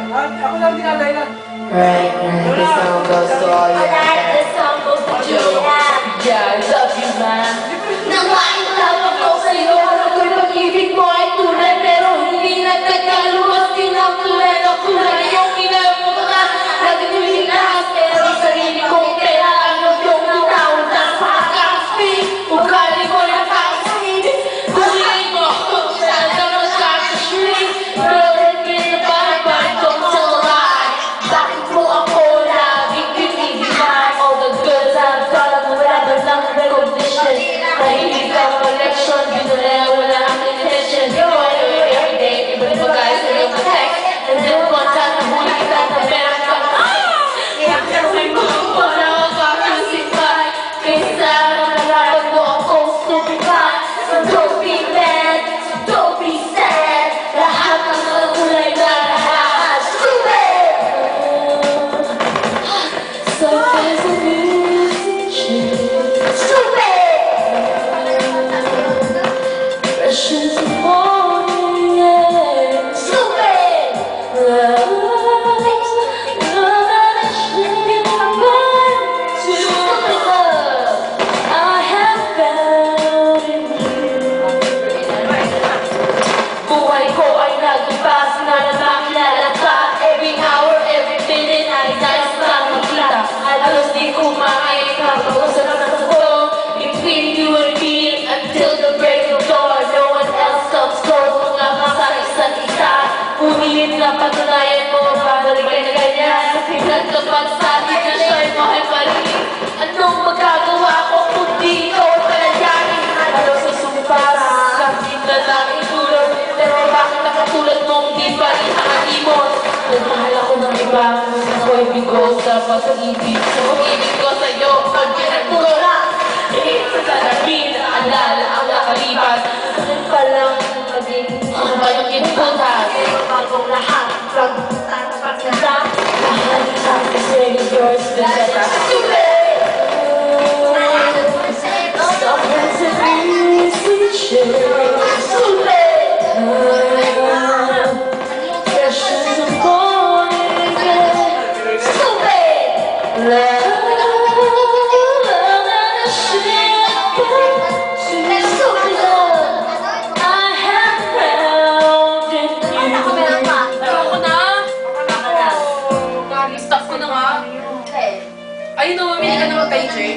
Ako lang dinadahilan. Right, the song goes to all you. Alright, the song goes to Julia. Yeah, I love you, man. Nangwain lang ako sa'yo. Alam ko'y pag-ibig mo ay tunay, pero hindi nagkakaluwas din ang tunay na kulay. Yung kinabuka, nagtuloy lahat, pero sarili kong pera ang yung tawag na sa kaspi. Ugali ko na kasi, kuliin mo kung saan ka magkakashrink. Pero hindi na bye-bye kung sa life. Bakit mo ako laging tinigilan? All the girls I've got, wala ba lang recognition? Mahilig ang collection, binulaya wala ang intention. You know I do it every day, even if a guy say you're protect. And then one time, nahuli kita na meron ka. Kaya kasi mo na makakasipay. Kaysa nalaman mo akong sumipat. So don't be mad, so don't be sad. Lahat ng mga kulay na lahat. Stupid! So there's a musician. Stupid! Precious morning, yeah. Stupid! I have found in you. Buhay ko ay nag-ipas na nakilala ka. Every hour, every minute ay nais lang makita. Halos di ko makita pag-usap na sa phone. Between you and me until the break of dawn. No one else comes close. Mga sa isa't isa. Pumilit na patunayan mo, babalik ka na ganyan. Nagtapat sa atin na siya'y mahal pa rin. Anong magagawa ko kung di ikaw talayanin? Ano sa sumpas, sakit na lang itulog. Pero bakit nakatulad mong di pa rin nakalimot? Nagmahal ako ng iba, ako'y bigo sa pag-ibig. Sa pag-ibig ko sa'yo, pag pinagtula. Sa salamin, alala ang nakalipas. Ganun pa lang maging ano ba yung kinupuntas? Bagong lahat, pag-puntas, pag-ganda. Lahat sa kasi yours, the better. Stop listening, sweet shit. Precious and boring, stupid. Ayun, mamili ka ng page eh.